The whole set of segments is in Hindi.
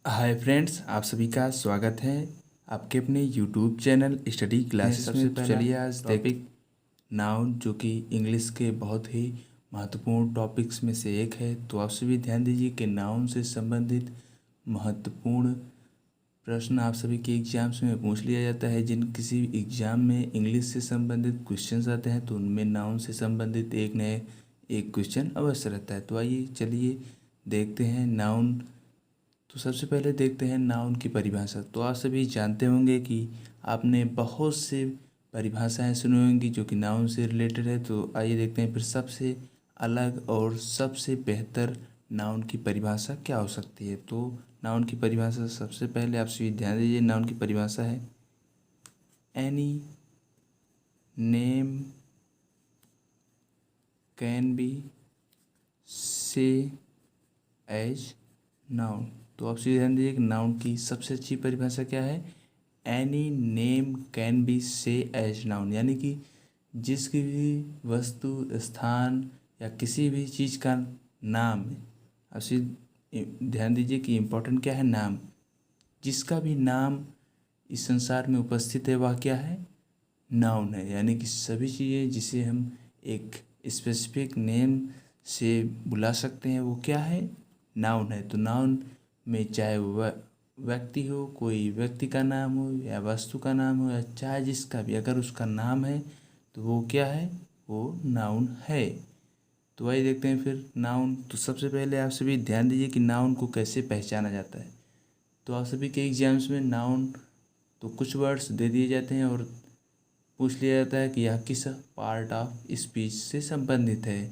हाय फ्रेंड्स, आप सभी का स्वागत है आपके अपने यूट्यूब चैनल स्टडी क्लासेस सबसे में। तो पहला चलिए आज टॉपिक नाउन, जो कि इंग्लिश के बहुत ही महत्वपूर्ण टॉपिक्स में से एक है। तो आप सभी ध्यान दीजिए कि नाउन से संबंधित महत्वपूर्ण प्रश्न आप सभी के एग्जाम्स में पूछ लिया जाता है। जिन किसी एग्जाम में इंग्लिश से संबंधित क्वेश्चंस आते हैं तो उनमें नाउन से संबंधित एक क्वेश्चन अवश्य रहता है। तो आइए चलिए देखते हैं नाउन। तो सबसे पहले देखते हैं नाउन की परिभाषा। तो आप सभी जानते होंगे कि आपने बहुत से परिभाषाएं सुनी होंगी जो कि नाउन से रिलेटेड है। तो आइए देखते हैं फिर सबसे अलग और सबसे बेहतर नाउन की परिभाषा क्या हो सकती है। तो नाउन की परिभाषा सबसे पहले आप सभी ध्यान दीजिए। नाउन की परिभाषा है एनी नेम कैन बी से एज नाउन। तो आप सीधे ध्यान दीजिए कि नाउन की सबसे अच्छी परिभाषा क्या है। एनी नेम कैन बी से एज नाउन, यानी कि जिसकी भी वस्तु, स्थान या किसी भी चीज़ का नाम है। आप सीधे ध्यान दीजिए कि इम्पोर्टेंट क्या है, नाम। जिसका भी नाम इस संसार में उपस्थित है वह क्या है, नाउन है। यानी कि सभी चीज़ें जिसे हम एक स्पेसिफिक नेम से बुला सकते हैं वो क्या है, नाउन है। तो नाउन में चाहे वह व्यक्ति हो, कोई व्यक्ति का नाम हो या वस्तु का नाम हो, या चाहे जिसका भी, अगर उसका नाम है तो वो क्या है, वो नाउन है। तो वही देखते हैं फिर नाउन। तो सबसे पहले आप सभी ध्यान दीजिए कि नाउन को कैसे पहचाना जाता है। तो आप सभी के एग्जाम्स में नाउन तो कुछ वर्ड्स दे दिए जाते हैं और पूछ लिया जाता है कि यह किस पार्ट ऑफ स्पीच से संबंधित है।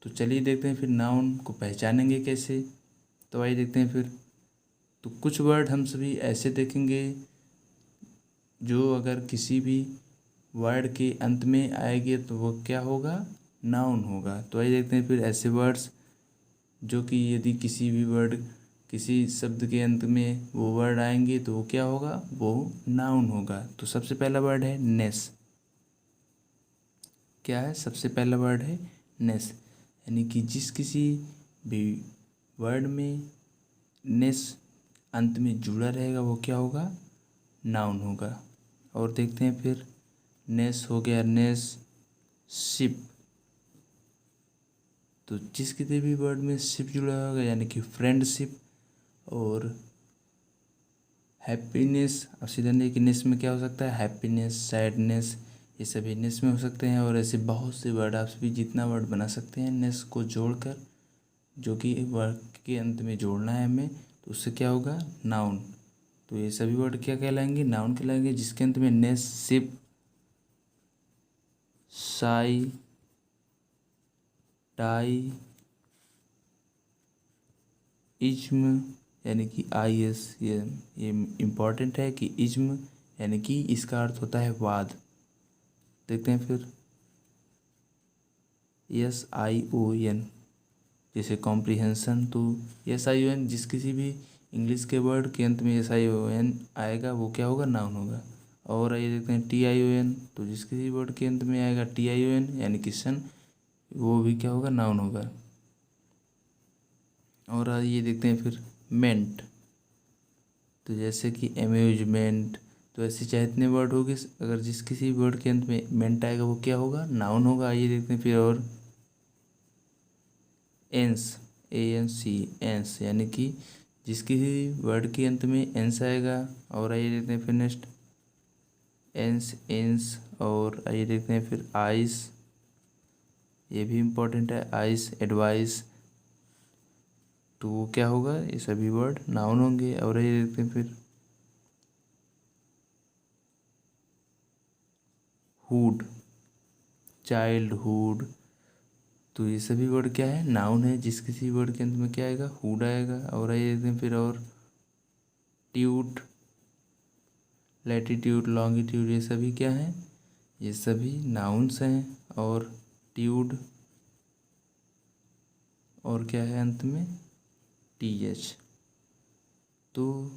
तो चलिए देखते हैं फिर नाउन को पहचानेंगे कैसे। तो आइए देखते हैं फिर। तो कुछ वर्ड हम सभी ऐसे देखेंगे जो अगर किसी भी वर्ड के अंत में आएंगे तो वो क्या होगा, नाउन होगा। तो आइए देखते हैं फिर ऐसे वर्ड्स जो कि यदि किसी भी वर्ड, किसी शब्द के अंत में वो वर्ड आएंगे तो वो क्या होगा, वो नाउन होगा। तो सबसे पहला वर्ड है नेस। क्या है, सबसे पहला वर्ड है नेस, यानी कि जिस किसी भी वर्ड में नेस अंत में जुड़ा रहेगा वो क्या होगा, नाउन होगा। और देखते हैं फिर नेस हो गया, नेस शिप। तो जिस किसी भी वर्ड में शिप जुड़ा होगा यानी कि फ्रेंडशिप। और हैप्पीनेस, अब सीधा नहीं कि नेस में क्या हो सकता है, हैप्पीनेस, सैडनेस, ये सभी नेस में हो सकते हैं। और ऐसे बहुत से वर्ड आप सभी जितना वर्ड बना सकते हैं नेस को जोड़कर, जो कि वर्ड के अंत में जोड़ना है हमें, तो उससे क्या होगा, नाउन। तो ये सभी वर्ड क्या कहलाएंगे, नाउन कहलाएंगे जिसके अंत में नेस, शिप, साई, टाई, इज्म, यानी कि आई एस, ये इम्पॉर्टेंट है कि इज्म यानी कि इसका अर्थ होता है वाद। देखते हैं फिर एस आई ओ एन, जैसे कॉम्प्रिहेंसन। तो एस आई ओ एन, जिस किसी भी इंग्लिश के वर्ड के अंत में एस आई ओ एन आएगा वो क्या होगा, नाउन होगा। और आइए देखते हैं टी आई ओ एन। तो जिस किसी वर्ड के अंत में आएगा टी आई ओ एन यानी कि सन, वो भी क्या होगा, नाउन होगा। और आइए देखते हैं फिर मेंट। तो जैसे कि एम्यूजमेंट। तो ऐसे चाहे इतने वर्ड होंगे, अगर जिस किसी वर्ड के अंत में मेंट आएगा वो क्या होगा, नाउन होगा। आइए देखते हैं फिर। और एंस, ए एन सी, एंस, यानी कि जिस किसी वर्ड के अंत में एंस आएगा। और आइए देखते हैं फिर नेक्स्ट एंस, एंस। और आइए देखते हैं फिर आइस, ये भी इम्पोर्टेंट है, आइस, एडवाइस। तो वो क्या होगा, ये सभी वर्ड नाउन होंगे। और आइए देखते हैं फिर हुड, चाइल्डहुड। तो ये सभी वर्ड क्या है, नाउन है। जिस किसी वर्ड के अंत में क्या आएगा, हुड आएगा। और आइए देखते हैं फिर। और ट्यूट, लैटिट्यूड, लॉन्गिट्यूड, ये सभी क्या हैं, ये सभी नाउन्स हैं। और ट्यूड, और क्या है अंत में, टी एच। तो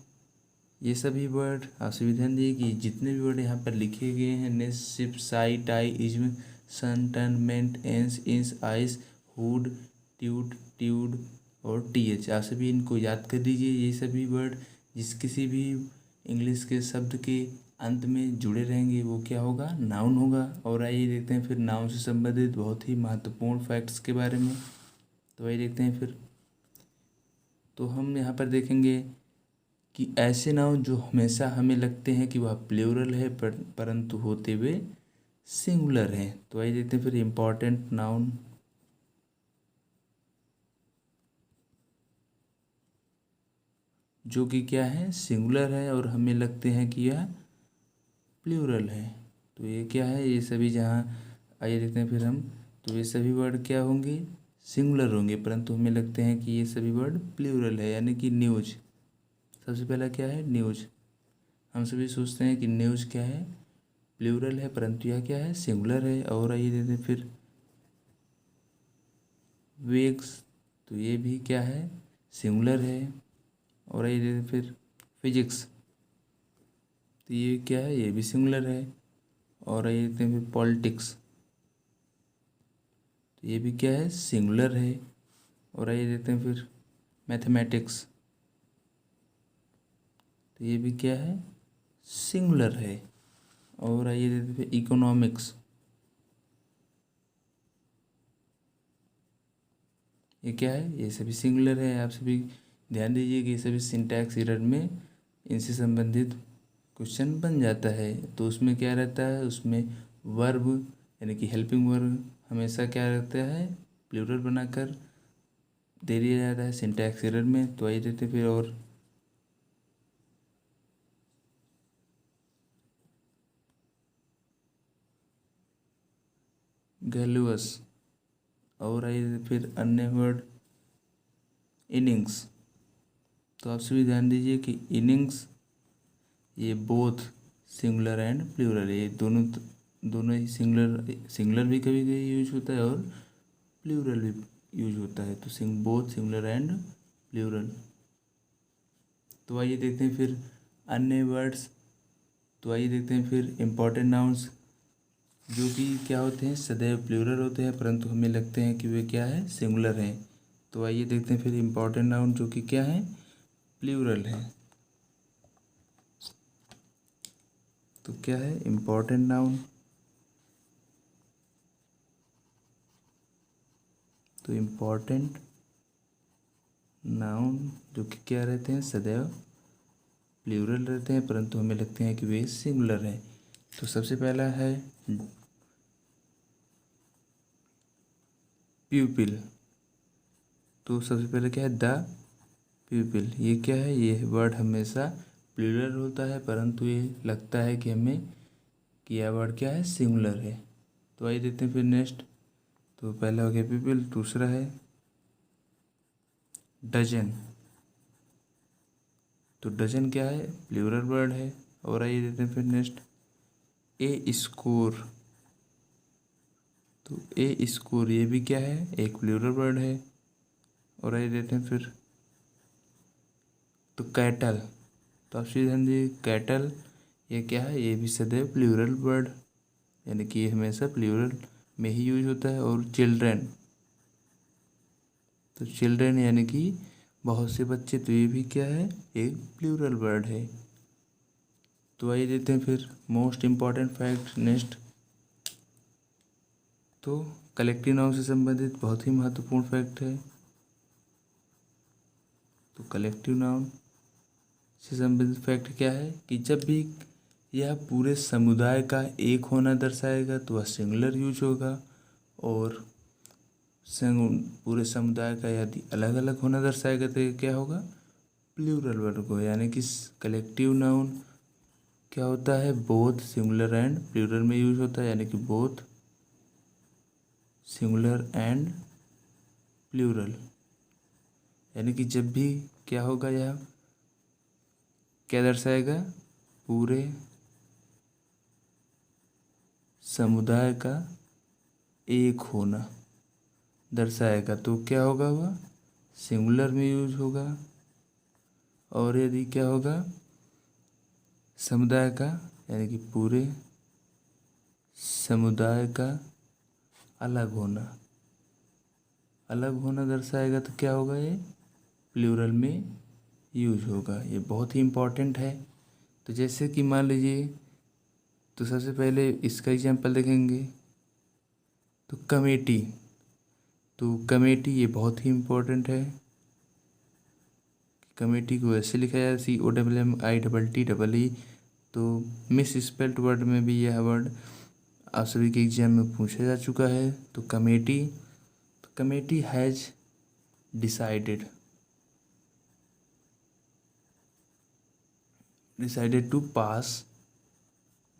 ये सभी वर्ड आप सभी ध्यान दिए कि जितने भी वर्ड यहाँ पर लिखे गए हैं, नेस, शिप, साई, टाई, इज्म, सन, टन, मेंट, एंस, इंस, आइस, हुड, ट्यूड, ट्यूड, और TH। आप सभी इनको याद कर दीजिए। ये सभी वर्ड जिस किसी भी इंग्लिश के शब्द के अंत में जुड़े रहेंगे वो क्या होगा, नाउन होगा। और आइए देखते हैं फिर नाउन से संबंधित बहुत ही महत्वपूर्ण फैक्ट्स के बारे में। तो आइए देखते हैं फिर। तो हम यहाँ पर देखेंगे कि ऐसे नाउन जो हमेशा हमें लगते हैं कि वह प्लूरल है परंतु होते हुए सिंगुलर हैं। तो आइए देखते हैं फिर इम्पॉर्टेंट नाउन। जो कि क्या है, सिंगुलर है और हमें लगते हैं कि यह प्लूरल है। तो ये क्या है, ये सभी जहाँ, आइए देखते हैं फिर हम। तो ये सभी वर्ड क्या होंगे, सिंगुलर होंगे परंतु हमें लगते हैं कि ये सभी वर्ड प्लूरल है। यानी कि न्यूज, सबसे पहला क्या है, न्यूज। हम सभी सोचते हैं कि न्यूज क्या है, प्लूरल है परंतु यह क्या है, सिंगुलर है। और आइए देखते हैं फिर वेग्स। तो ये भी क्या है, सिंगुलर है। और आइए देखते हैं फिर फिजिक्स। तो ये क्या है, ये भी सिंगुलर है। और आइए देखते हैं फिर पॉलिटिक्स। तो ये भी क्या है, सिंगुलर है। और आइए देखते हैं फिर मैथमेटिक्स। तो ये भी क्या है, सिंगुलर है। और आइए देखते हैं फिर इकोनॉमिक्स। ये क्या है, ये सभी सिंगुलर है। आप सभी ध्यान दीजिए कि ये सभी सिंटैक्स एरर में इनसे संबंधित क्वेश्चन बन जाता है। तो उसमें क्या रहता है, उसमें वर्ब यानी कि हेल्पिंग वर्ब हमेशा क्या रहता है, प्लूरल बनाकर दे दिया जाता है सिंटैक्स एरर में। तो आइए देखते फिर। और गैलुअस। और आइए फिर अन्य वर्ड इनिंग्स। तो आप सभी ध्यान दीजिए कि इनिंग्स ये बोथ सिंगुलर एंड प्लूरल, ये दोनों दोनों ही सिंगुलर सिंगुलर भी कभी कभी यूज होता है और प्लूरल भी यूज होता है। तो बोथ सिंगुलर एंड प्लूरल। तो आइए देखते हैं फिर अन्य वर्ड्स। तो आइए देखते हैं फिर इम्पॉर्टेंट नाउन्स जो कि क्या होते हैं, सदैव प्लूरल होते हैं परंतु हमें लगते हैं कि वे क्या है, सिंगुलर हैं। तो आइए देखते हैं फिर इम्पॉर्टेंट नाउन जो कि क्या है, प्लूरल है। तो क्या है इम्पॉर्टेंट नाउन, तो इम्पॉर्टेंट नाउन जो कि क्या रहते हैं, सदैव प्लूरल रहते हैं परंतु हमें लगते हैं कि वे सिंगुलर हैं। तो सबसे पहला है प्यूपिल। तो सबसे पहले क्या है, द प्यूपिल। ये क्या है, ये वर्ड हमेशा प्लूरल होता है परंतु ये लगता है कि हमें कि यह वर्ड क्या है, सिंगुलर है। तो आइए देखते हैं फिर नेक्स्ट। तो पहला हो गया प्यूपिल, दूसरा है डजन। तो डजन क्या है, प्लूरल वर्ड है। और आइए देखते हैं फिर नेक्स्ट, ए स्कोर। तो ए स्कोर ये भी क्या है, एक प्लूरल वर्ड है। और आइए देखते हैं फिर, तो कैटल। तो आप सीधे ध्यान दीजिए, कैटल ये क्या है, ये भी सदैव प्लूरल वर्ड यानी कि ये हमेशा प्लूरल में ही यूज होता है। और चिल्ड्रेन, तो चिल्ड्रेन यानी कि बहुत से बच्चे, तो ये भी क्या है, एक प्लूरल वर्ड है। तो आइए देखते हैं फिर मोस्ट इम्पॉर्टेंट फैक्ट नेक्स्ट। तो कलेक्टिव नाउन से संबंधित बहुत ही महत्वपूर्ण फैक्ट है। तो कलेक्टिव नाउन से संबंधित फैक्ट क्या है कि जब भी यह पूरे समुदाय का एक होना दर्शाएगा तो वह सिंगुलर यूज होगा। और पूरे समुदाय का यदि अलग अलग होना दर्शाएगा तो ये क्या होगा, प्लूरल वर्ड को। यानी कि कलेक्टिव नाउन क्या होता है, बोथ सिंगुलर एंड प्लूरल में यूज होता है। यानी कि बोथ सिंगुलर एंड प्लूरल। यानी कि जब भी क्या होगा, यह क्या दर्शाएगा, पूरे समुदाय का एक होना दर्शाएगा तो क्या होगा, वह सिंगुलर में यूज होगा। और यदि क्या होगा, समुदाय का यानी कि पूरे समुदाय का अलग होना, अलग होना दर्शाएगा तो क्या होगा, ये प्लूरल में यूज होगा। ये बहुत ही इम्पोर्टेंट है। तो जैसे कि मान लीजिए, तो सबसे पहले इसका एग्जांपल देखेंगे तो कमेटी। तो कमेटी ये बहुत ही इम्पोर्टेंट है। कमेटी को ऐसे लिखा जाए COMMITTEE। तो मिस स्पेल्ड वर्ड में भी यह वर्ड आप सभी के एग्जाम में पूछा जा चुका है। तो committee has decided to pass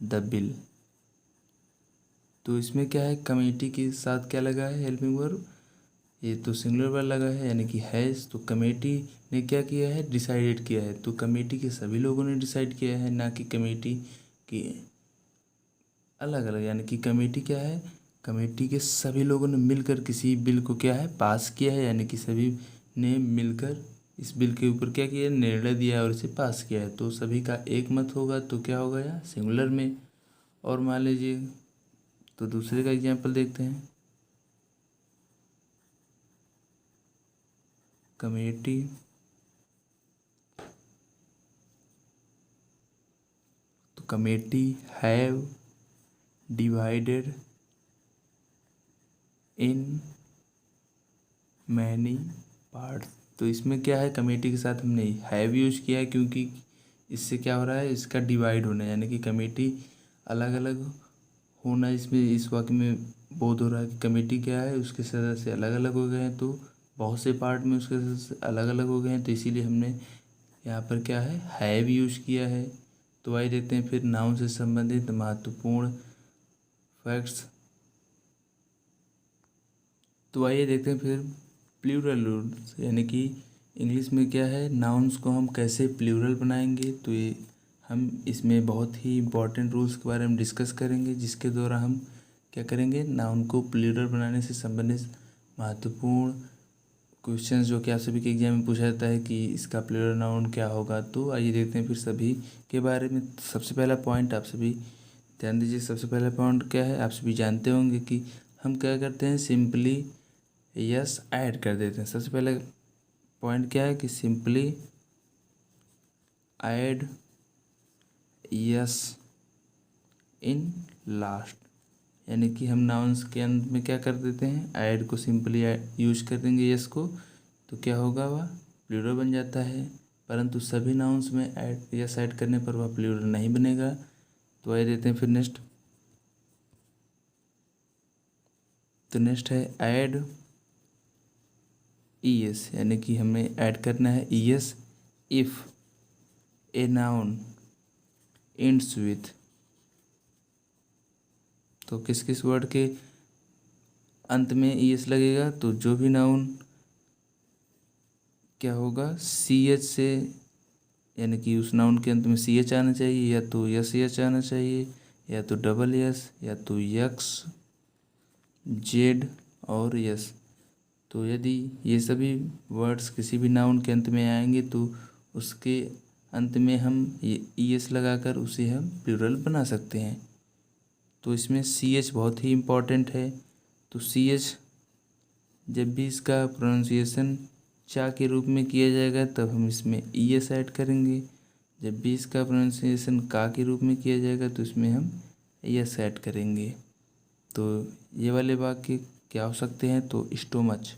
the bill. तो इसमें क्या है, कमेटी के साथ क्या लगा है, हेल्पिंग वर्ब। ये तो सिंगुलर वर्ब लगा है यानी कि हैज़। तो कमेटी ने क्या किया है, डिसाइडेड किया है। तो कमेटी के सभी लोगों ने डिसाइड किया है, ना कि कमेटी की अलग अलग। यानी कि कमेटी क्या है, कमेटी के सभी लोगों ने मिलकर किसी बिल को क्या है, पास किया है। यानी कि सभी ने मिलकर इस बिल के ऊपर क्या किया है, निर्णय दिया है और इसे पास किया है। तो सभी का एक मत होगा तो क्या होगा यहाँ सिंगुलर में। और मान लीजिए, तो दूसरे का एग्जाम्पल देखते हैं। कमेटी तो committee have divided in many parts. तो इसमें क्या है, कमेटी के साथ हमने हैव यूज किया है क्योंकि इससे क्या हो रहा है, इसका डिवाइड होना है। यानी कि कमेटी अलग अलग होना, इसमें इस वाक्य में बोध हो रहा है कि कमेटी क्या है, उसके सदस्य अलग अलग हो गए हैं। तो बहुत से पार्ट में उसके सदस्य अलग अलग हो गए हैं। तो इसीलिए हमने यहाँ पर क्या है, हैव यूज किया है। तो आइए देखते हैं फिर नाउन से संबंधित महत्वपूर्ण फैक्ट्स। तो आइए देखते हैं फिर प्लूरल रूल्स, यानी कि इंग्लिश में क्या है, नाउन्स को हम कैसे प्लूरल बनाएंगे। तो ये हम इसमें बहुत ही इंपॉर्टेंट रूल्स के बारे में डिस्कस करेंगे, जिसके द्वारा हम क्या करेंगे, नाउन को प्लूरल बनाने से संबंधित महत्वपूर्ण क्वेश्चंस जो कि आप सभी के एग्जाम में पूछा जाता है कि इसका प्लूरल नाउन क्या होगा। तो आइए देखते हैं फिर सभी के बारे में। सबसे पहला पॉइंट आप सभी ध्यान दीजिए। सबसे पहला पॉइंट क्या है, आप सभी जानते होंगे कि हम क्या करते हैं, सिंपली यस ऐड कर देते हैं। सबसे पहले पॉइंट क्या है कि simply add yes in last. यानी कि हम नाउन्स के अंत में क्या कर देते हैं, ऐड को सिंपली यूज कर देंगे यस को। तो क्या होगा, वह प्लूरल बन जाता है। परंतु सभी नाउन्स में ऐड यस ऐड करने पर वह प्लूरल नहीं बनेगा। तो आइए देते हैं फिर नेक्स्ट। तो नेक्स्ट है ऐड ईएस, यानी कि हमें ऐड करना है ES if a noun ends with. तो किस किस वर्ड के अंत में ईएस लगेगा, तो जो भी नाउन क्या होगा, सी एच से, यानी कि उस नाउन के अंत में सी एच आना चाहिए, या तो यस एच आना चाहिए, या तो डबल यस, या तो यक्स जेड और यस। तो यदि ये सभी वर्ड्स किसी भी नाउन के अंत में आएंगे तो उसके अंत में हम ये ईएस लगाकर उसे हम प्लूरल बना सकते हैं। तो इसमें सी एच बहुत ही इम्पॉर्टेंट है। तो सी एच जब भी इसका प्रोनाउंसिएशन चा के रूप में किया जाएगा तब हम इसमें ईएस ऐड करेंगे। जब भी इसका प्रोनाउंसिएशन का के रूप में किया जाएगा तो इसमें हम ईएस ऐड करेंगे। तो ये वाले वाक्य क्या हो सकते हैं, तो स्टोमच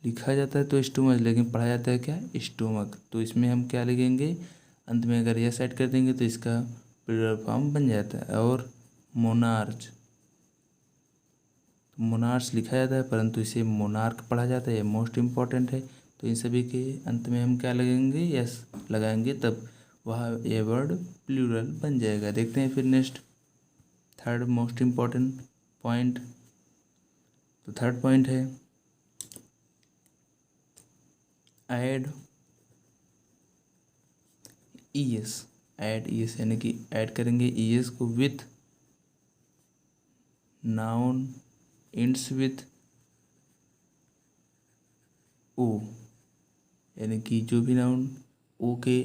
लिखा जाता है तो स्टोमच, लेकिन पढ़ा जाता है क्या, स्टोमक। तो इसमें हम क्या लिखेंगे, अंत में अगर यस ऐड कर देंगे तो इसका प्लूरल फॉर्म बन जाता है। और मोनार्च, मोनार्च लिखा जाता है परंतु इसे मोनार्क पढ़ा जाता है, ये मोस्ट इम्पॉर्टेंट है। तो इन सभी के अंत में हम क्या लगेंगे, यस लगाएंगे, तब वह ये वर्ड प्लूरल बन जाएगा। देखते हैं फिर next third most important point. तो थर्ड पॉइंट है ऐड ईएस। ऐड ईएस यानी कि ऐड करेंगे ईएस को with noun ends with O. यानी कि जो भी नाउन ओ के,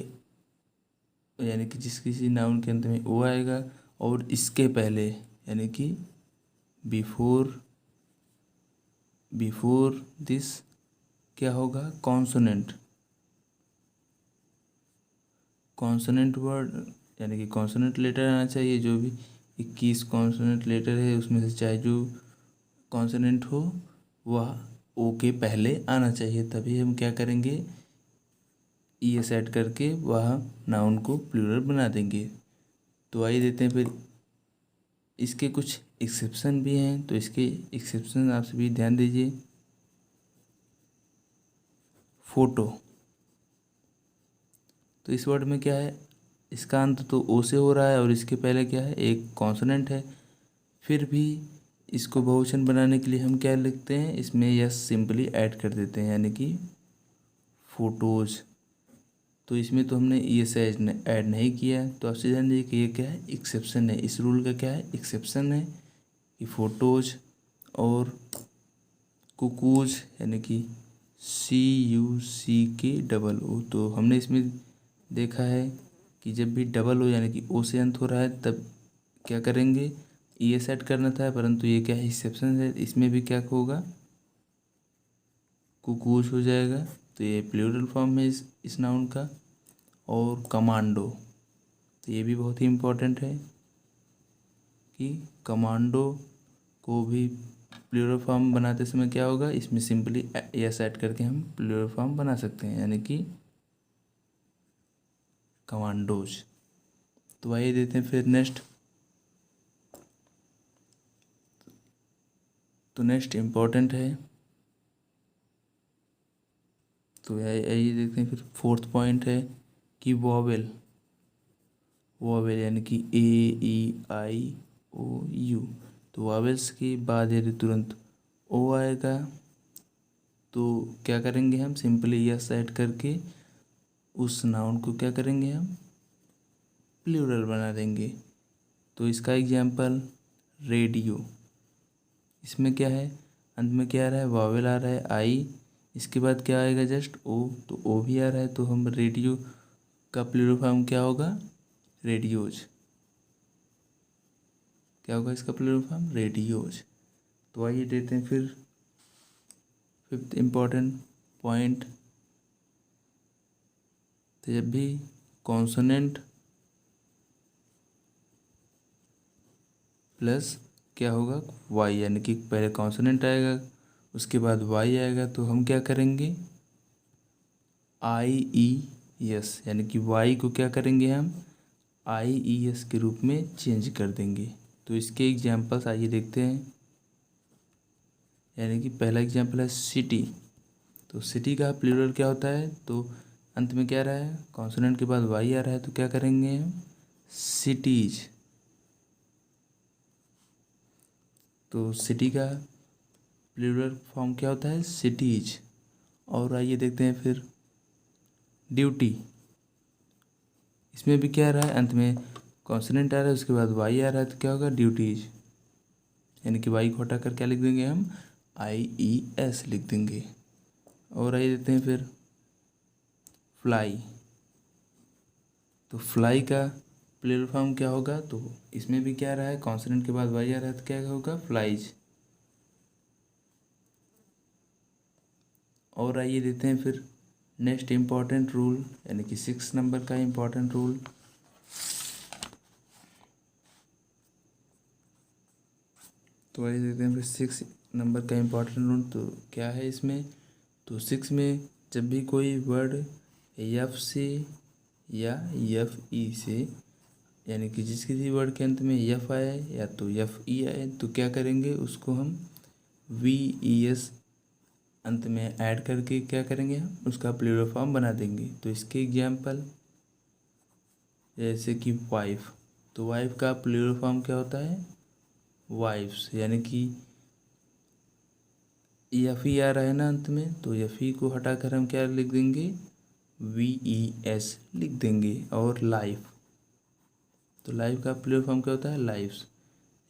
यानी कि जिस किसी नाउन के अंत में ओ आएगा और इसके पहले, यानी कि बिफोर बिफोर दिस क्या होगा, कॉन्सोनेंट, कॉन्सोनेंट वर्ड यानी कि कॉन्सोनेंट लेटर आना चाहिए। जो भी 21 कॉन्सोनेंट लेटर है उसमें से चाहे जो कॉन्सोनेंट हो वह ओ के पहले आना चाहिए, तभी हम क्या करेंगे, ई एस ऐड करके वह नाउन को प्लूरल बना देंगे। तो आइए देते हैं फिर इसके कुछ एक्सेप्शन भी हैं, तो इसके एक्सेप्शन आप सभी ध्यान दीजिए। फोटो, तो इस वर्ड में क्या है, इसका अंत तो ओ से हो रहा है और इसके पहले क्या है, एक कॉन्सोनेंट है। फिर भी इसको बहुवचन बनाने के लिए हम क्या लिखते हैं, इसमें यस सिंपली ऐड कर देते हैं, यानी कि फोटोज। तो इसमें तो हमने ई एस ऐड नहीं किया है, तो आपसे ध्यान दीजिए कि ये क्या है, एक्सेप्शन है। इस रूल का क्या है, एक्सेप्शन है कि फोटोज और कुकूज यानी कि CUCK, तो हमने इसमें देखा है कि जब भी डबल हो यानी कि ओ से अंत हो रहा है तब क्या करेंगे, ई एस ऐड करना था, परंतु ये क्या है, एक्सेप्शन है। इसमें भी क्या होगा, कुकूज हो जाएगा। तो ये प्लूरल फॉर्म है इस नाउन का। और कमांडो, तो ये भी बहुत ही इम्पोर्टेंट है कि कमांडो को भी प्लूरल फॉर्म बनाते समय क्या होगा, इसमें सिंपली यस ऐड करके हम प्लूरल फॉर्म बना सकते हैं, यानी कि कमांडोज। तो आइए देते हैं फिर नेक्स्ट। तो नेक्स्ट इम्पोर्टेंट है, तो आइए देखते हैं फिर फोर्थ पॉइंट है कि वॉवेल, वॉवेल यानी कि AEIOU। तो वॉवेल्स के बाद यदि तुरंत ओ आएगा तो क्या करेंगे, हम सिंपली यस ऐड करके उस नाउन को क्या करेंगे, हम प्लूरल बना देंगे। तो इसका एग्जाम्पल रेडियो, इसमें क्या है, अंत में क्या आ रहा है, वॉवेल आ रहा है आई, इसके बाद क्या आएगा, जस्ट ओ, तो ओ भी आ रहा है, तो हम रेडियो का प्लूरल फॉर्म क्या होगा, रेडियोज। क्या होगा इसका प्लूरल फॉर्म, रेडियोज। तो आइए देते हैं फिर फिफ्थ इम्पॉर्टेंट पॉइंट। तो जब भी कॉन्सोनेंट प्लस क्या होगा, वाई, यानी कि पहले कॉन्सोनेंट आएगा उसके बाद वाई आएगा, तो हम क्या करेंगे, IES, यानी कि वाई को क्या करेंगे, हम IES के रूप में चेंज कर देंगे। तो इसके एग्जाम्पल्स आइए देखते हैं। यानी कि पहला एग्जाम्पल है सिटी, तो सिटी का प्लूरल क्या होता है, तो अंत में क्या रहा है, कॉन्सोनेंट के बाद वाई आ रहा है, तो क्या करेंगे हम, सिटीज। तो सिटी का प्लूरल फॉर्म क्या होता है, सिटीज। और आइए देखते हैं फिर ड्यूटी, इसमें भी क्या आ रहा है, अंत में कॉन्सोनेंट आ रहा है उसके बाद वाई आ रहा है, तो क्या होगा, ड्यूटीज। यानी कि वाई को हटा कर क्या लिख देंगे, हम IES लिख देंगे। और आइए देखते हैं फिर फ्लाई, तो फ्लाई का प्लूरल फॉर्म क्या होगा, तो इसमें भी क्या आ रहा है, कॉन्सोनेंट के बाद वाई आ रहा है, तो क्या होगा, फ्लाइज। और आइए देते हैं फिर नेक्स्ट इम्पॉर्टेंट रूल, यानी कि 6 नंबर का इम्पॉर्टेंट रूल। तो आइए देखते हैं फिर 6 नंबर का इम्पॉर्टेंट रूल, तो क्या है इसमें, तो 6 में जब भी कोई वर्ड एफ से या FE से, यानी कि जिस किसी वर्ड के अंत में एफ आए या तो FE आए, तो क्या करेंगे, उसको हम VES अंत में ऐड करके क्या करेंगे, हम उसका प्लूरल फॉर्म बना देंगे। तो इसके एग्जाम्पल जैसे कि वाइफ, तो वाइफ का प्लूरल फॉर्म क्या होता है, वाइफ्स, यानी कि FE आ रहा है ना अंत में, तो FE को हटाकर हम क्या लिख देंगे, VES लिख देंगे। और लाइफ, तो लाइफ का प्लूरल फॉर्म क्या होता है, लाइफ्स,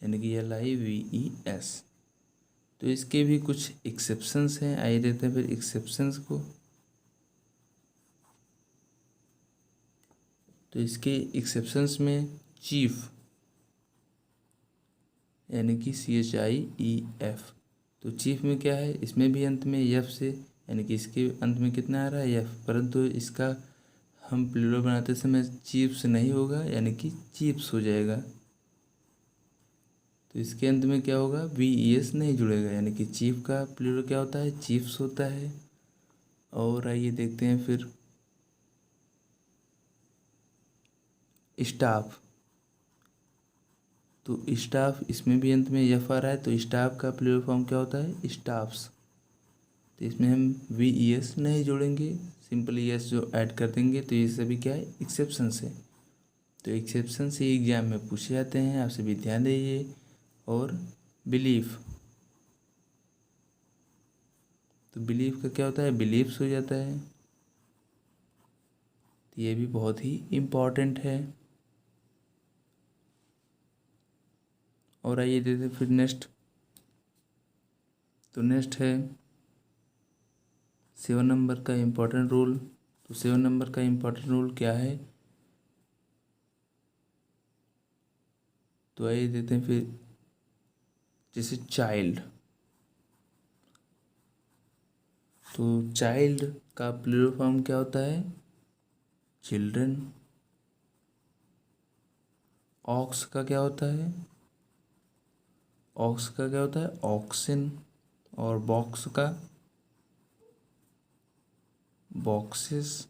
यानी कि LIVES। तो इसके भी कुछ एक्सेप्शंस हैं, आइए देते हैं फिर एक्सेप्शंस को। तो इसके एक्सेप्शंस में चीफ, यानी कि CHIEF, तो चीफ में क्या है, इसमें भी अंत में एफ से, यानी कि इसके अंत में कितना आ रहा है एफ, परंतु इसका हम प्लूरल बनाते समय चीफ्स नहीं होगा, यानी कि चीफ्स हो जाएगा। तो इसके अंत में क्या होगा, वी ई एस नहीं जुड़ेगा, यानी कि चीफ का प्लूरल क्या होता है, चीफ्स होता है। और आइए देखते हैं फिर स्टाफ। तो स्टाफ, इसमें भी अंत में एफ आ रहा है, तो स्टाफ का प्लूरल फॉर्म क्या होता है, स्टाफ्स। तो इसमें हम वी ई एस नहीं जोड़ेंगे, सिंपली एस जो ऐड कर देंगे। तो ये सभी क्या है, एक्सेप्शन है। तो एक्सेप्शन से एग्जाम में पूछे जाते हैं, आप सभी ध्यान दीजिए। और बिलीफ, तो बिलीफ का क्या होता है, बिलीफ्स हो जाता है। तो ये भी बहुत ही इम्पॉर्टेंट है। और आइए देखते फिर नेक्स्ट। तो नेक्स्ट है 7 नंबर का इम्पोर्टेंट रूल। तो 7 नंबर का इम्पोर्टेंट रूल क्या है, तो आइए देखते हैं फिर। जैसे चाइल्ड, तो चाइल्ड का प्लूरल फॉर्म क्या होता है, चिल्ड्रन। ऑक्स का क्या होता है, ऑक्स का क्या होता है, ऑक्सिन। और बॉक्स का बॉक्सेस।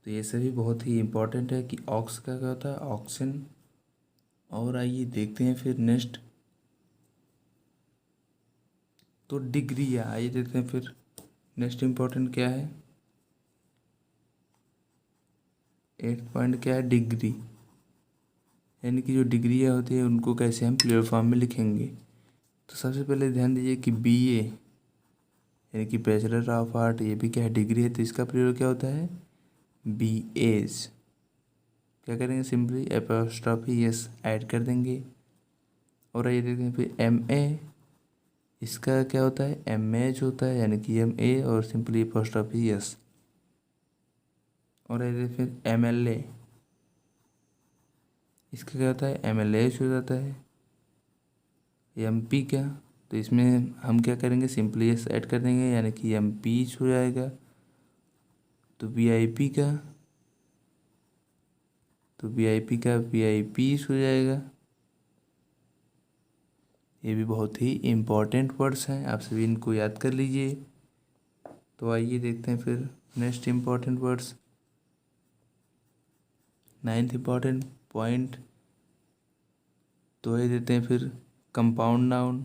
तो ये सभी बहुत ही इम्पोर्टेंट है कि ऑक्स का क्या होता है, ऑक्सिन। और आइए देखते हैं फिर नेक्स्ट। तो डिग्री, आइए देखते हैं फिर नेक्स्ट इम्पोर्टेंट क्या है। 8 पॉइंट क्या है, डिग्री, यानी कि जो डिग्रियाँ होती है उनको कैसे हम प्लूरल फॉर्म में लिखेंगे। तो सबसे पहले ध्यान दीजिए कि बीए यानी कि बैचलर ऑफ आर्ट, ये भी क्या है, डिग्री है। तो इसका प्लूरल क्या होता है, बी एज। क्या करेंगे, सिंपली एपोस्ट्रॉफी एस ऐड कर देंगे। और आइए देखते हैं फिर एम ए, इसका क्या होता है, एम एच होता है, यानी कि एम ए और सिंपली एपोस्ट्रॉफी एस। और आइए देखते फिर एम एल ए, इसका क्या होता है, एम एल एच हो जाता है। एम पी का, तो इसमें हम क्या करेंगे, सिंपली एस ऐड कर देंगे, यानी कि एम पी हो जाएगा। तो वी आई पी का, तो वी आई पी का वी आई पी हो जाएगा। ये भी बहुत ही इम्पोर्टेंट वर्ड्स हैं, आप सभी इनको याद कर लीजिए। तो आइए देखते हैं फिर next important words. 9th important point, तो ये देते हैं फिर कंपाउंड नाउन।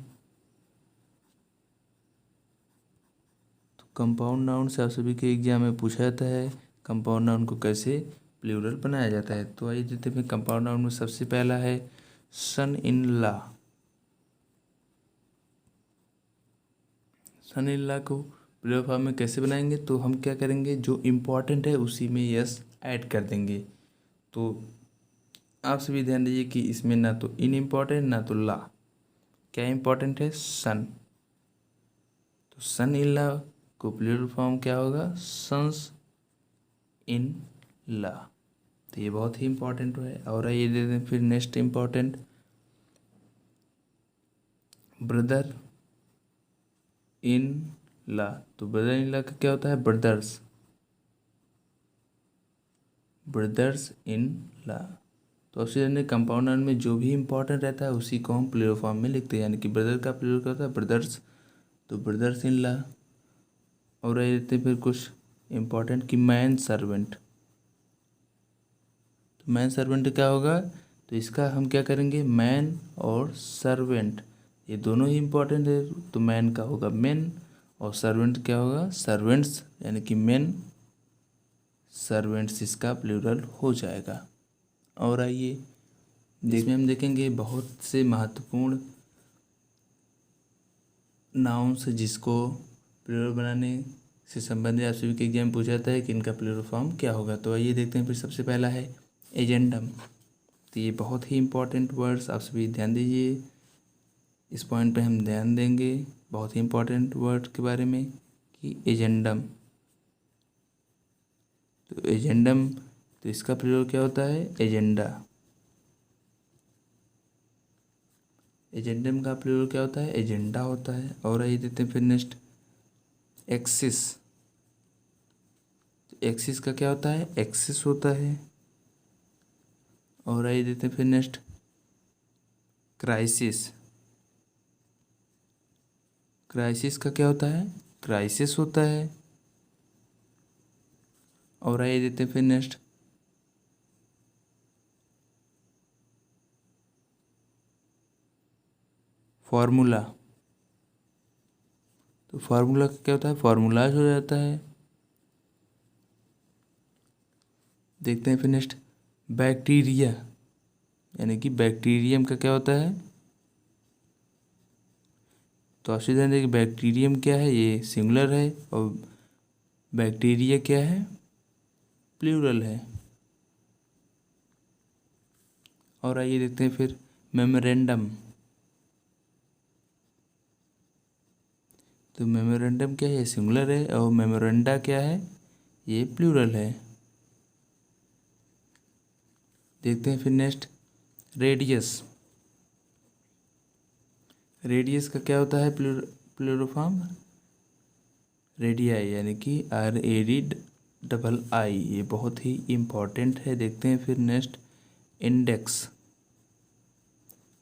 तो कंपाउंड नाउन से आप सभी के एग्जाम में पूछा जाता है, कंपाउंड नाउन को कैसे प्लूरल बनाया जाता है। तो आइए देते हैं कंपाउंड नाउन में सबसे पहला है son in law. Son in law को प्लूरल फॉर्म में कैसे बनाएंगे, तो हम क्या करेंगे, जो इम्पोर्टेंट है उसी में यस ऐड कर देंगे। तो आप सभी ध्यान दीजिए कि इसमें ना तो इन इम्पॉर्टेंट ना तो ला, क्या इम्पोर्टेंट है, सन। तो सन इन ला को प्लूरल फॉर्म क्या होगा, सन्स इन ला। तो ये बहुत ही इम्पोर्टेंट है। और ये दे दें फिर नेक्स्ट इम्पोर्टेंट, ब्रदर इन ला। तो ब्रदर इन ला का क्या होता है, ब्रदर्स, ब्रदर्स इन ला। तो ऑप्शन कंपाउंड नाउन में जो भी इंपॉर्टेंट रहता है उसी को हम प्लूरल फॉर्म में लिखते हैं, यानी कि ब्रदर का प्लूरल क्या होता है, ब्रदर्स। तो ब्रदर्स इन ला। और रह देते फिर कुछ इम्पोर्टेंट कि मैन सर्वेंट। तो मैन सर्वेंट क्या होगा, तो इसका हम क्या करेंगे, मैन और सर्वेंट ये दोनों ही इम्पोर्टेंट है। तो मैन का होगा मैन और सर्वेंट क्या होगा, सर्वेंट्स, यानी कि मैन सर्वेंट्स इसका प्लूरल हो जाएगा। और आइए जिसमें हम देखेंगे बहुत से महत्वपूर्ण नाउन्स जिसको प्लूरल बनाने से संबंधित आप सभी के एग्जाम में पूछा जाता है कि इनका प्लूरल फॉर्म क्या होगा। तो आइए देखते हैं फिर सबसे पहला है एजेंडम। तो ये बहुत ही इंपॉर्टेंट वर्ड्स, आप सभी ध्यान दीजिए, इस पॉइंट पे हम ध्यान देंगे बहुत ही इंपॉर्टेंट वर्ड के बारे में कि एजेंडम। तो एजेंडम, तो इसका प्लूरल क्या होता है, एजेंडा। एजेंडम का प्लूरल क्या होता है? एजेंडा होता है। और आइए देते हैं फिर नेक्स्ट, एक्सिस। एक्सिस का क्या होता है? एक्सिस होता है। और आइए देते हैं फिर नेक्स्ट, क्राइसिस। क्राइसिस का क्या होता है? क्राइसिस होता है। और आइए देते हैं फिर नेक्स्ट, फॉर्मूला। तो फार्मूला का क्या होता है? फॉर्मूलाज हो जाता है। देखते हैं फिर नेक्स्ट, बैक्टीरिया, यानी कि बैक्टीरियम का क्या होता है? तो आपसे ध्यान दें कि बैक्टीरियम क्या है? ये सिंगुलर है। और बैक्टीरिया क्या है? प्लूरल है। और आइए देखते हैं फिर, मेमोरेंडम। तो मेमोरेंडम क्या है? ये सिंगुलर है। और मेमोरेंडा क्या है? ये प्लूरल है। देखते हैं फिर नेक्स्ट, रेडियस। रेडियस का क्या होता है? प्लूरल फॉर्म रेडियाई, यानी कि RADII। ये बहुत ही इम्पॉर्टेंट है। देखते हैं फिर नेक्स्ट, इंडेक्स।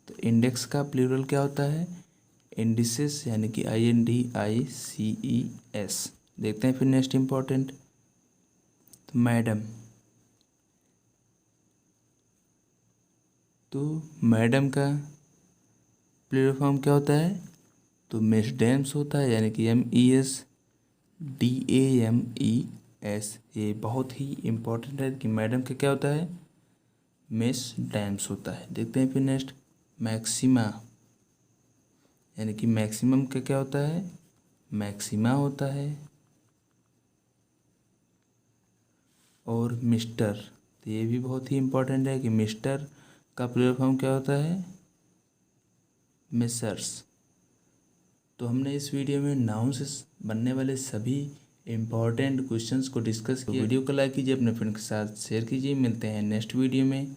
तो इंडेक्स का प्लूरल क्या होता है? इंडिसेस, यानी कि INDICES। देखते हैं फिर नेक्स्ट इम्पॉर्टेंट, तो मैडम। तो मैडम का प्लूरल फॉर्म क्या होता है? तो मिस डैम्स होता है, यानी कि MESDAMES। ये बहुत ही इम्पोर्टेंट है कि मैडम का क्या होता है? मिस डैम्स होता है। देखते हैं फिर नेक्स्ट, मैक्सिमा, यानी कि मैक्सिमम का क्या होता है? मैक्सिमा होता है। और मिस्टर, तो ये भी बहुत ही इम्पोर्टेंट है कि मिस्टर का प्लूरल फॉर्म क्या होता है? मिसर्स। तो हमने इस वीडियो में नाउन से बनने वाले सभी इम्पॉर्टेंट क्वेश्चंस को डिस्कस किया। वीडियो को लाइक कीजिए, अपने फ्रेंड के साथ शेयर कीजिए। मिलते हैं नेक्स्ट वीडियो में।